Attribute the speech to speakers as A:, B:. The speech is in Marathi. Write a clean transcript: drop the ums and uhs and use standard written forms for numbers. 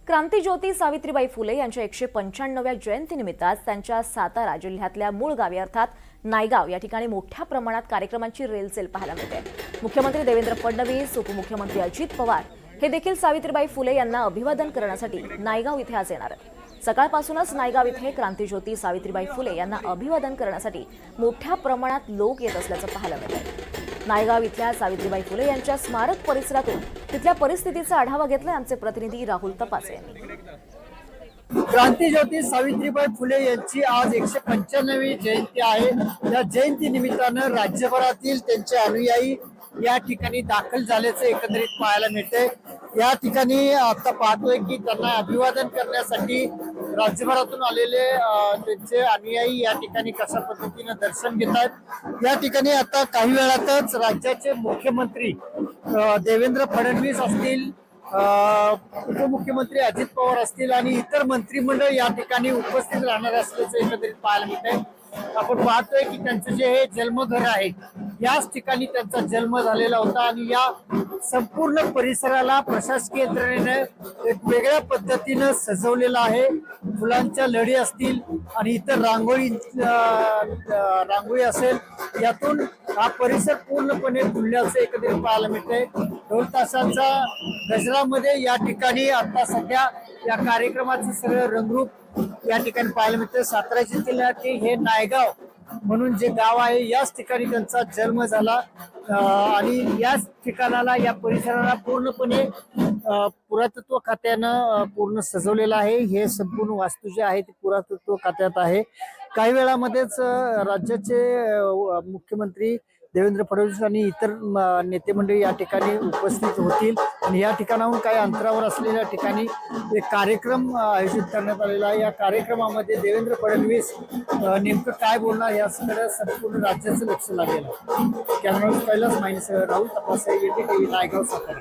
A: क्रांतीज्योती सावित्रीबाई फुले यांच्या 195व्या जयंतीनिमित्त आज त्यांच्या सातारा जिल्ह्यातल्या मूळ गावी अर्थात नायगाव या ठिकाणी मोठ्या प्रमाणात कार्यक्रमांची रेलचेल पाहायला मिळते। मुख्यमंत्री देवेंद्र फडणवीस, उपमुख्यमंत्री अजित पवार हे देखील सावित्रीबाई फुले यांना अभिवादन करण्यासाठी नायगाव इथे आज येणार आहेत। सकाळपासूनच नायगाव इथे क्रांतीज्योती सावित्रीबाई फुले यांना अभिवादन करण्यासाठी मोठ्या प्रमाणात लोक येत असल्याचं पाहायला मिळतंय। नायगाव इथल्या सावित्रीबाई फुले यांच्या स्मारक परिसरातून तिथल्या परिस्थितीचा आढावा घेतलाय आमचे प्रतिनिधी राहुल तपासे यांनी।
B: क्रांतीज्योती सावित्रीबाई फुले यांची आज 195वी जयंती आहे। या जयंती निमित्तानं राज्यभरातील त्यांचे अनुयायी या ठिकाणी दाखल झाल्याचे एकंदरीत पाहायला मिळते। या ठिकाणी आता पाहतोय की त्यांना अभिवादन करण्यासाठी राज्यभरातून आलेले त्यांचे अनुयायी या ठिकाणी कशा पद्धतीने दर्शन घेत आहेत। या ठिकाणी आता काही वेळातच राज्याचे मुख्यमंत्री देवेंद्र फडणवीस असतील, उपमुख्यमंत्री अजित पवार असतील आणि इतर मंत्रिमंडळ या ठिकाणी उपस्थित राहणार असल्याचं एकंदरीत पाहायला मिळतंय। आपण पाहतोय की त्यांचं जे हे जन्मघर आहे याच ठिकाणी त्यांचा जन्म झालेला होता आणि या संपूर्ण परिसराला प्रशासकीय यंत्रणेने एक वेगळ्या पद्धतीने सजवलेलं आहे। फुलांच्या लढी असतील आणि इतर रांगोळी असेल, यातून हा परिसर पूर्णपणे फुलल्याचं एकत्रित पाहायला मिळतंय। ढोल ताशांच्या गजरामध्ये या ठिकाणी आता सध्या या कार्यक्रमाचं सगळं रंगरूप या ठिकाणी पाहायला मिळतं। सातारा जिल्ह्यातील हे नायगाव म्हणून जे गाव आहे याच ठिकाणी त्यांचा जन्म झाला आणि याच ठिकाणाला, या परिसराला पूर्णपणे पुरातत्व खात्यानं पूर्ण सजवलेलं आहे। हे संपूर्ण वास्तू जे आहे ते पुरातत्व खात्यात आहे। काही वेळामध्येच राज्याचे मुख्यमंत्री देवेंद्र फडणवीस आणि इतर नेते मंडळी या ठिकाणी उपस्थित होतील आणि या ठिकाणाहून काही अंतरावर असलेल्या ठिकाणी एक कार्यक्रम आयोजित करण्यात आलेला आहे। या कार्यक्रमामध्ये देवेंद्र फडणवीस नेमकं काय बोलणार याकडे संपूर्ण राज्याचं लक्ष लागेल आहे। कॅमेरा कैलास माहिती राहुल तपासे, ATTV नायगाव सातारा।